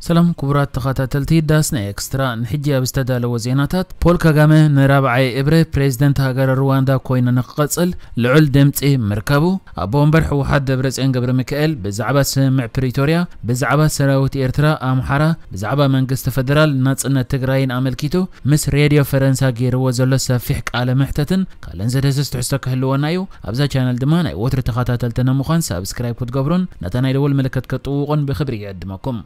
سلام كبرات تخاتلتي داسنا اكسترا نحجي بستدال وزيناتات بول كاغامي نرابعي ابري بريزيدنت هاجر رواندا كوينا نقصل لعل دمصي مركبو ابومبر حوحد دبرصين قبر ميكائيل بزعبه سمع بريتوريا بزعبه سراوت ايرترا امحرا بزعبه منግስት فدرال ناصنت تግራይን አመልኪቱ ምስ ሬዲዮ ፈረንሳ ገይርዎ ዘሎ ሰፊሕ ቃለ መሕተትን ካለን ዘደሰስ ትሕሰክ ህልወናዩ አብዛ ቻናል ድማ ናይ ወትሪ ተኸታተልተና ምዃን ሰብስክራይብ ክትገብሩን ነታናይ ደወል ምልክት ከጥውቁን ብኽብሪ ይዕድመኩም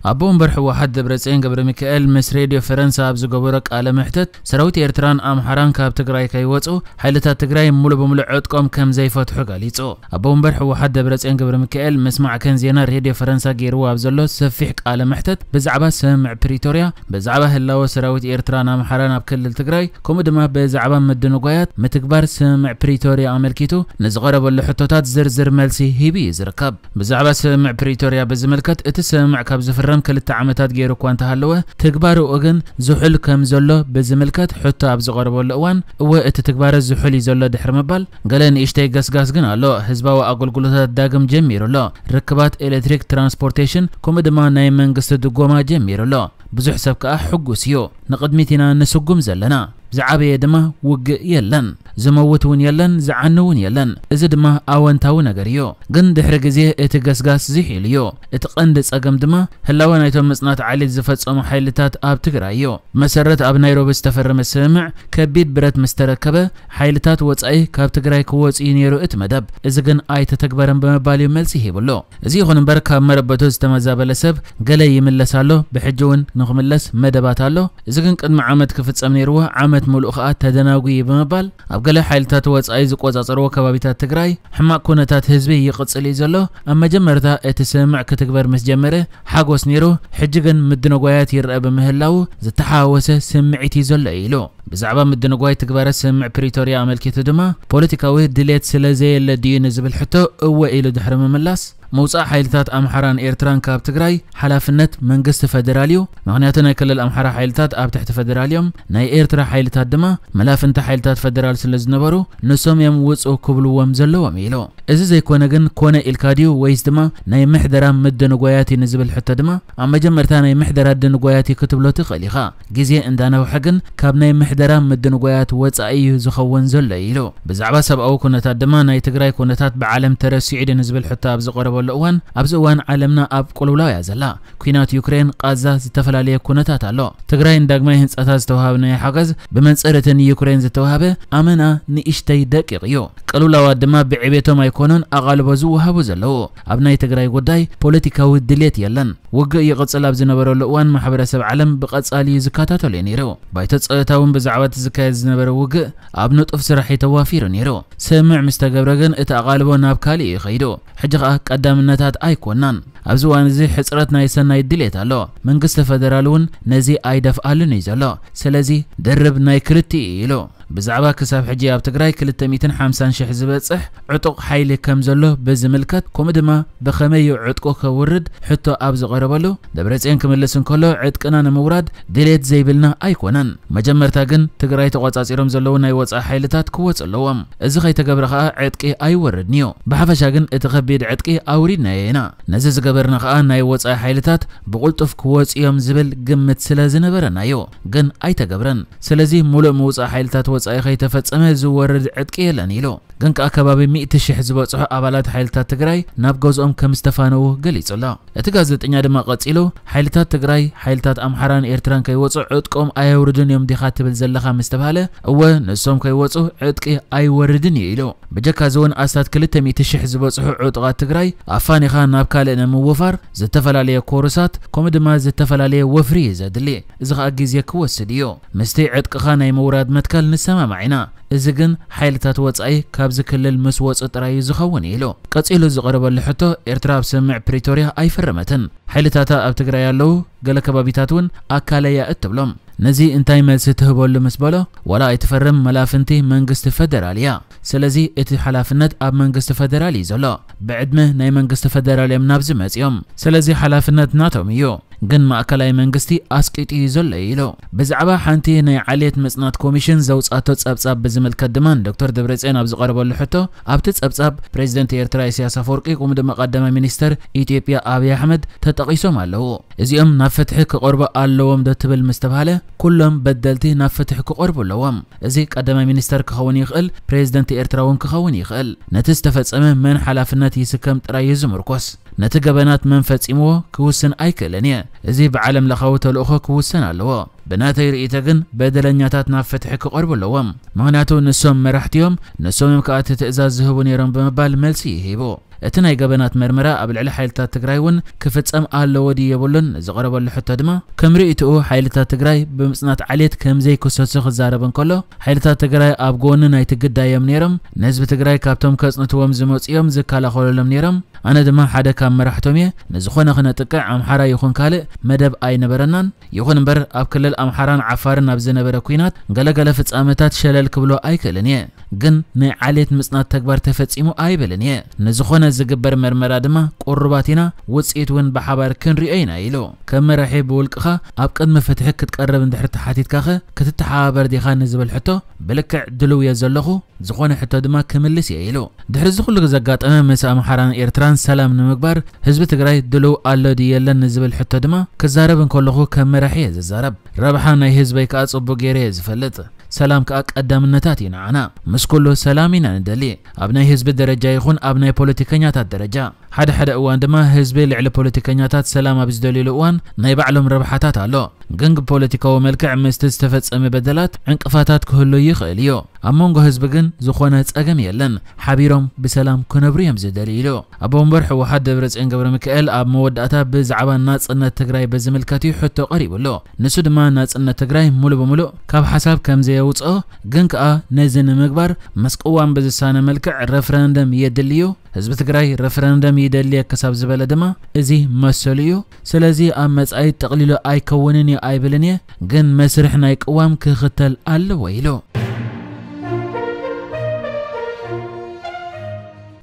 أبومبر حوحد دبرصين قبر ميكائيل مس راديو فرنسا بزغبرق على محتت سراوت إيرتران أمحران كاب تግራይ كيوصو حيلتا تግራይ مولو بمولو عدقوم كم زي فتحو غاليصو أبومبر حوحد دبرصين قبر ميكائيل مسمع كان زينا راديو فرنسا غيرو ابزلو سفيح على محتت بزعبا سمع بريتوريا بزعبا هلاو سراوت إيرتران أمحران بكل تግራይ كومدما بزعبا مدنقويات متكبر سمع بريتوريا عملكيتو نزغرب اللحطوتات زرزر ملسي هيبي زركب بزعبا سمع بريتوريا بزملكت اتسمع كاب زفرم كلتا عمتات غيرو كوانتا هلوه تكبارو اوغن زحل كم زلو بزملكت حتى ابز غربو لوان و ات تكبار زحلي زلو دحر مبال قالن اشتي غسغاس غن الله حزباو اغلغلوتات داغم جميرلو ركبات الكتريك ترانسبورتيشن كومدما ناي منغست دغوما جميرلو بزح سبكا حقوسيو نقدميتنا نسقم زلنا زعابي دما وق يلن زموتون يلن زعنون يلن إذا دما أوانتاو نغريو غن دحر غزي اتغسغاس زيحيليو اتقند صقم دما هلاو نايتو مصنات عالي زفصمو حيلتات اب تግራይዮ مسرت اب نيروبي استفرم السمع كبيد برت مستركبه حيلتات وصاي كاب تግራይ كوصي نيرو اتمدب اذا غن اي تتكبرن بمباليو ملسي هيبلو ازي يخون بركا مربتو استمزابلسب غلي يملسالو بحجون نخملس مدباتالو اذا غن قدم عمد كفصم نيرو عمد ملؤخات تدناغي بمبال ابغله حيلتات وصاي زقوصاصرو كبابيتات تግራይ حما كونتات حزبي يقصلي زلو اما جمرتا اتسمع كتكبر مسجمره حاغوس نيرو حجغن مدنغويات يرأب مهلاو زتحاوسه سمعيتي زلو ايلو بزعبا مدنغوي تكبر سمع بريتوريا عملكيتو دما بوليتيكاوي دليت سلازي الدين زبل حتى هو ايلو دحر مملاس موصا حيلتات امحران ايرتران كاب تግራይ حلافنت منግስት فدراليو مغنياتنا كل الامحرا حيلتات اب تحت فدراليوم ناي ايرترا حيلتات دما ملافنت حيلتات فدرال سلازنبرو نسوم يم وصو كبلوم زلوم يلو እዚ ዘይኮነ ግን ኮነ ኢልካዲዮ ወይስ ድማ ናይ ምሕደራ መደነጓያቲ ንዝብል ሕተ ድማ ኣብ መጀመርታ ናይ ምሕደራ ደነጓያቲ ክትብሎ ትኽእሊኻ ግዜ እንዳነውሐ ግን ካብ ናይ ምሕደራ መደነጓያት ወጻኢ ዝኸውን ዘሎ ኢሎ ብዛዕባ ሰብኣዊ ኩነታት ድማ ናይ ትግራይ ኩነታት ብዓለም ተረሲዑ ንዝብል ሕተ ኣብ ዝቀረበሉ እዋን ኣብዚ እዋን ዓለምና ኣብ ቁልውላው ያዘላ ኩናት ዩክሬን ቃዛ ዝተፈላለየ ኩነታት ኣሎ ትግራይ እንዳግማይ ህንጻታት ዝተዋሃበ ናይ ሓገዝ ብመንጽረትን ዩክሬን ዝተዋሃበ ኣመና ንእሽተይ ደቂቕ እዩ ቁልውላው ድማ ብዕቤቶም كونن أغالبو زوهابو زلو أبناي تግራይ ጉዳይ ፖለቲካዊ ድሌት የለን ወገ ይقصل ኣብ ዝነበረሉ እዋን ማሕበረሰብ ዓለም ብቀጻሊ ዝካታተሉ ነይሩ ባይተ ጸታውን ብዛዕባ ዝካየድ ዝነበረ ወገ ኣብ ንጡፍ ስራሕ የተዋፊሩ ነይሩ ሰምዕ ምስተገብረገን እቲ ኣغالبو ናብ ካሊ ይኸይዶ ሕጅኻ ቀዳምነታት ኣይኮናን ኣብዚ እዋን እዚ ሕጽረት ናይ ሰናይ ድሌት ኣሎ መንግስት ፈደራሉን ነዚ ኣይደፍኣሉን እዩ ዘሎ ስለዚ ደርብ ናይ ክልቲ ኢሎ بزعبا كساب حجي اب تግራይ 250 شح زبصح عطق حيل كم زلو بزملكت كومدما بخمي عطقو كورد حتى اب زقربلو دبرصين كملسن كلو عطقنا نموراد دليت زيبلنا ايكونن مجمرتا گن تግራይ تقواصيرم زلو ناي وصا حيلتات كوصلوم ازي خي تگبرخا عطقي ايوردنيو بحفشا گن اتخبيد عطقي اورينا ينا نزز گبرنا خا ناي وصا حيلتات بقلطف كوصيوم زبل گمت سلازنبرنايو گن اي تگبرن سلازي مولو موصا حيلتات وصاي خي تفصمه زورد عطقي يلن يلو گنك اكبابي 100 شح زبصح ابالات حيلتات تግራይ ናብ ገዝኦም ከም ዝተፋነው ገሊጹላ እቲ ጋዜጠኛ ድማ ቀጺሉ حيلتات تግራይ حيلتات امحران ኤርትራን ከይወጹ ዕጥቆም ኣይወርድን እዮም ዲኻ ትብል ዘለኻ ምስተባለ እወ ንሶም ከይወጹ ዕጥቂ ኣይወርድን ይኢሉ በጀካ ዞን ኣስታት 200 شح ዝበጽሑ ዕጥቃት ትግራይ ኣፋኒኻ ናብ ካልእ ንምውፋር ዝተፈላለየ ኮርሳት ኮምድማ ዝተፈላለየ ወፍሪ ዘድሊ እዚ ኸ ግዜ ክወስድ እዩ ምስቲ ዕጥቅኻ ናይ መውራድ መትከል ንሰማማዒና إذا كان حيلتات وصاي كابز كلل مس وص طراي زخون يلو قصيلو زقربل حتى إيرترا بسمع بريتوريا أي فرمتن حيلتاتا أب تግራይ ያለው ገለ ከባቢታቱን አካለያ እትብሎም ነዚ እንታይ መልስ ትህበሉ መስበሎ ወላ አይተፈረም መላፍንቲ መንግስት ፌደራልያ ስለዚህ እቲ ሓላፍነት ኣብ መንግስት ፌደራል ይዘሎ بعدمه ናይ መንግስት ፌደራል የምናብዝ መጽዮም ስለዚህ ሓላፍነት ናቶም እዩ ግን ማእከላይ መንግስቲ ኣስቂጥ ይዘሎ ኢሎ ብዛዕባ ሓንቲ ናይ ዓሌት መጽናት ኮሚሽን ዘውጻቶ ጸብጻብ ብዝምልከት ድማ ዶክተር ደብረጽዮን ኣብ ዝቀርበሉ ሕቶ ኣብቲ ጸብጻብ ፕሬዝደንት ኤርትራ ኢሳያስ አፈወርቂ ቁምዲ መቀደመ ሚኒስተር ኢትዮጵያ አብይ አሕመድ ተጠቂሶም ኣለዎ እዚኦም ናብ ፍትሒ ክቀርቡ ኣለዎም ደትብል ምስተባሃለ ኩሎም በደልቲ ናብ ፍትሒ ክቀርቡ ኣለዎም እዚ ቀደመ ሚኒስተር ክኸውን ይኽእል ፕሬዝደንት ኤርትራ እውን ክኸውን ይኽእል ነቲ ዝተፈጸመ መን ሓላፍነት ይስከም ጥራይ ዝምርኮስ ነቲ ገበናት መን ፈጺምዎ ክውስን ኣይክእልን እየ እዚ ብዓለም ለኻዊ ተልእኾ ክውሰን ኣለዎ ብናተይ ርእይተ ግን በደለኛታት ናብ ፍትሒ ክቀርቡ ኣለዎም ምክንያቱ ንሶም መራሕቲዮም ንሶም ከዓ ትእዛዝ ዝህቡ ነይሮም ብምባል መልሲ ይሂቡ እቲ ናይ ገበናት መርመራ ኣብ ልዕሊ ሓይልታት ትግራይ እውን ክፍጸም ኣለዎ ዲ የብሉን ዝቀረበሉ ሕቶ ድማ ከም ርእይትኡ ሓይልታት ትግራይ ብምጽናት ዓሌት ከምዘይ ክሰሱ ክዛረብን ከሎ ሓይልታት ትግራይ ኣብ ጎኒ ናይ ትግዳዮም ነይሮም ንህዝቢ ትግራይ ካብቶም ከጽንትዎም ዝመጽኦም ዝከላኸለሎም ነይሮም ኣነ ድማ ሓደ ካብ መራሕቶም እየ ንዝኾነ ክነጥቅዕ ኣምሓራ ይኹን ካልእ መደብ ኣይነበረናን ይኹን እምበር ኣብ ክልል ኣምሓራን ዓፋርን ኣብ ዝነበረ ኩናት ገለገለ ፍጻመታት ሸለል ክብሎ ኣይክእልን እየ ግን ናይ ዓሌት ምጽናት ተግባር ተፈጺሙ ኣይብልን እየ ንዝኾነ ዝግበር መርመራ ድማ ቁርባት ኢና ውጽኢት እውን ብሓባር ክንሪኦ ኢና ኢሉ ከም መራሒ ብውልቅኻ ኣብ ቅድሚ ፍትሒ ክትቀርብ እንድሕር ተሓቲትካኸ ክትተሓባበር ዲኻ ንዝብል ሕቶ ብልክዕ ድልው እየ ዘለኹ ዝኾነ ሕቶ ድማ ክምልስ እየ ኢሉ ድሕሪ ዝኹሉ ዘጋጠመ ምስ ኣምሓራን ኤርትራን ሰላም ንምግባር ህዝቢ ትግራይ ድልው ኣሎ ድየለን ንዝብል ሕቶ ድማ ክዛረብ እንከለኹ ከም መራሒ እየ ዝዛረብ ረብሓ ናይ ህዝበይ ከዓ ጽቡቕ ገይረ እየ ዝፈልጥ ሰላም ከዓ ቀዳምነታት ኢና ዓና ምስ ኩሉ ሰላም ኢና ንደሊ ኣብ ናይ ህዝቢ ደረጃ ይኹን ኣብ ናይ ፖለቲከኛታት ደረጃ ሓደ እዋን ድማ ህዝቢ ልዕሊ ፖለቲከኛታት ሰላም ኣብ ዝደልይሉ እዋን ናይ ባዕሎም ረብሓታት ኣሎ ግን ፖለቲካዊ መልክዕ ምስቲ ዝተፈጸመ በደላት ዕንቅፋታት ክህሉ ይኽእል እዩ ኣብ መንጎ ህዝቢ ግን ዝኾነ ጸገም የለን ሓቢሮም ብሰላም ክነብሩ እዮም ዝደልዩ ኢሉ ኣብ ወንበር ሕወሓት ደብረጽዮን ገብረ ሚካኤል ኣብ መወዳእታ ብዛዕባ ናጽነት ትግራይ በዝምልከት ሕቶ ቀሪቡሎ ንሱ ድማ ናጽነት ትግራይ ሙሉ በሙሉ ካብ ሓሳብ ከም ዘየውጽኦ ግን ከዓ ነዚ ንምግባር መስቅዋን ብዝሳነ መልክዕ ረፍረንደም የድልዩ ህዝቢ ትግራይ ረፍረንደም ይደሊ ከሳብ ዝበለ ድማ እዚ መሰሉ እዩ ስለዚ ኣብ መጻኢ ተቕሊሉ ኣይከውንን ኣይብልን ግን መስርሕ ናይ ቅዋም ክኽተል ኣለዎ ኢሉ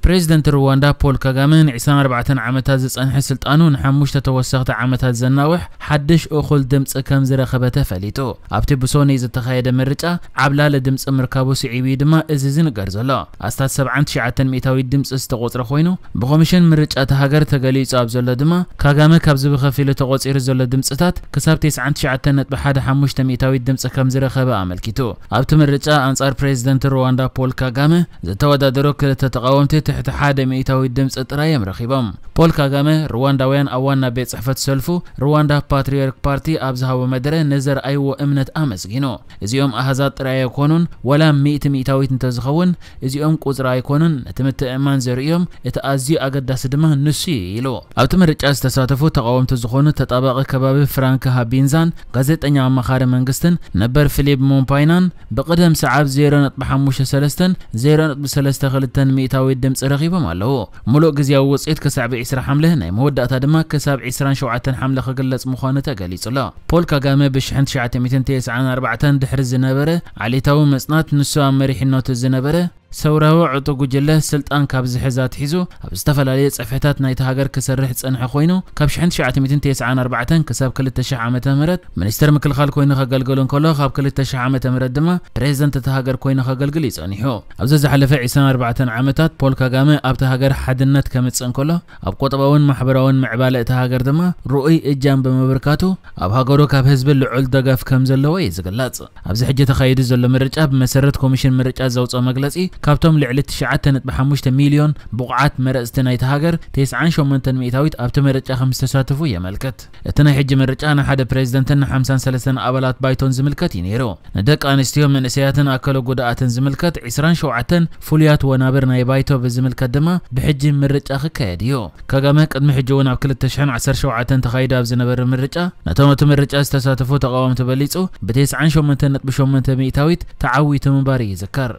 ፕሬዝደንት ሩዋንዳ ፖል ካጋሜን 24 ዓመታት ዝጸንሐ ስልጣኑ ንሓሙሽተ ተወሰኽቲ ዓመታት ዘናውሕ ሓድሽ እኹል ድምፂ ከም ዝረኸበ ተፈሊጡ ኣብቲ ብሶኒ ዝተኻየደ ምርጫ ዓብላለ ድምፂ ምርካቡ ስዒቡ ድማ እዚ ዝንገር ዘሎ ኣስታት 79 ሚእታዊ ድምፂ ዝተቆፅረ ኮይኑ ብኮሚሽን ምርጫ ሃገር ተገሊጹ ኣብ ዘሎ ድማ ካጋሜ ካብ ዝብኸፊሉ ተቆፂሩ ዘሎ ድምፅታት ክሳብ 99.15 ሚእታዊ ድምፂ ከም ዝረኸበ ኣመልኪቱ ኣብቲ ምርጫ አንጻር ፕሬዝደንት ሩዋንዳ ፖል ካጋሜ ዝተወዳደሩ ክልተ ተቃወምቲ تحت حدا ميتاوي دمص ጥራዮም ረኺቦም ፖል ካጋሜ ሩዋንዳውያን ኣዋና ቤት ጽሕፈት ሰልፉ ሩዋንዳ ፓትሪዮቲክ ፓርቲ ኣብዝሃቦ መደረ ነዘር ኣይዎ እምነት ኣመስጊኖ እዚኦም ኣሃዛት ጥራይ ይኮኑን ወላ 100 ሚእታዊት እንተዝኸውን እዚኦም ቁጽራ ኣይኮኑን እትምትእማን ዘርእዮም እቲ ኣዝዩ ኣገዳሲ ድማ ንሱ ኢሉ ኣብቲ ምርጫ ዝተሳተፉ ተቃወምቲ ዝኾኑ ተጣባቂ ከባቢ ፍራንክ ሃቢንዛን ጋዜጠኛ ኣማኻሪ መንግስትን ነበር ፊሊፕ ሞምፓይናን በቀደም ሰዓብ 0.53 0.32 ሚእታዊ ድምጽ ረኺቦም ኣለዎ ሙሉእ ግዝያዊ ውጽኢት ከሳብ 20 حمله ናይ መወዳእታ ድማ ከሳብ 27 حمله ክግለጽ ምዃኑ ተገሊጹሎ ፖል ካጋሜ ብ1994 ድሕሪ ዝነበረ ዓሌታዊ መጽናት ንሱ ኣብ መሪሕነቱ ዝነበረ ሰውራዊ ዕጡ ጉጅለ ስልጣን ካብ ዝሕዛት ሒዙ ኣብ ዝተፈላለዩ ጽሕፈታት ናይቲ ሃገር ክሰርሕ ጽንሐ ኮይኑ ካብ 1994 ክሳብ 2000 ዓመተ ምህረት ሚኒስተር ምክልኻል ኮይኑ ከገልግሉ እንከሎ ካብ 2000 ዓመተ ምህረት ድማ ፕሬዝደንት እቲ ሃገር ኮይኑ ከገልግል ይጸኒሑ ኣብዚ ዝሓለፈ 24 ዓመታት ፖል ካጋሜ ኣብቲ ሃገር ሓድነት ከምጽን ከሎ ኣብ ቆጠባውን ማሕበራውን ምዕባለ እቲ ሃገር ድማ ሩኡይ እጃም በመብርካቱ ኣብ ሃገሩ ካብ ህዝቢ ልዑል ደጋፍ ከም ዘለዎ ይዝግለጽ ኣብዚ ሕጂ ተኻይዱ ዘሎ ምርጫ ብመሰረት ኮሚሽን ምርጫ ዘውጽኦ መግለጺ ካብቶም ልዕሊ 9.5 ሚልዮን ቡቕዓት መረጽቲ ናይቲ ሃገር 98 ሚእታዊት ኣብቲ ምርጫ ከም ዝተሳተፉ የመልክት እቲ ናይ ሕጂ ምርጫ ንሓደ ፕሬዝደንትን 53 ኣባላት ባይቶን ዝምልከት እዩ ነይሩ ንደቂ ኣንስትዮ መንእሰያትን ኣካለ ጉድኣትን ዝምልከት 27 ፍሉያት ወናብር ናይ ባይቶ ብዝምልከት ድማ ብሕጂ ምርጫ ክካየድ እዩ ካጋሜ ቅድሚ ሕጂ እውን ኣብ 2017 ተኻይዱ ኣብ ዝነበረ ምርጫ ነቶም እቲ ምርጫ ዝተሳተፉ ተቃወምቲ በሊጹ ብ98.8 ሚእታዊት ተዓዊቱ ምንባር ይዝከር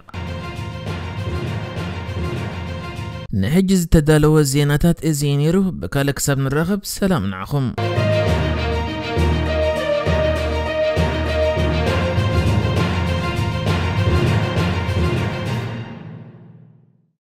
نحجز تدالو الزيناتات ازينيرو بكالك ساب نرغب سلام نعخم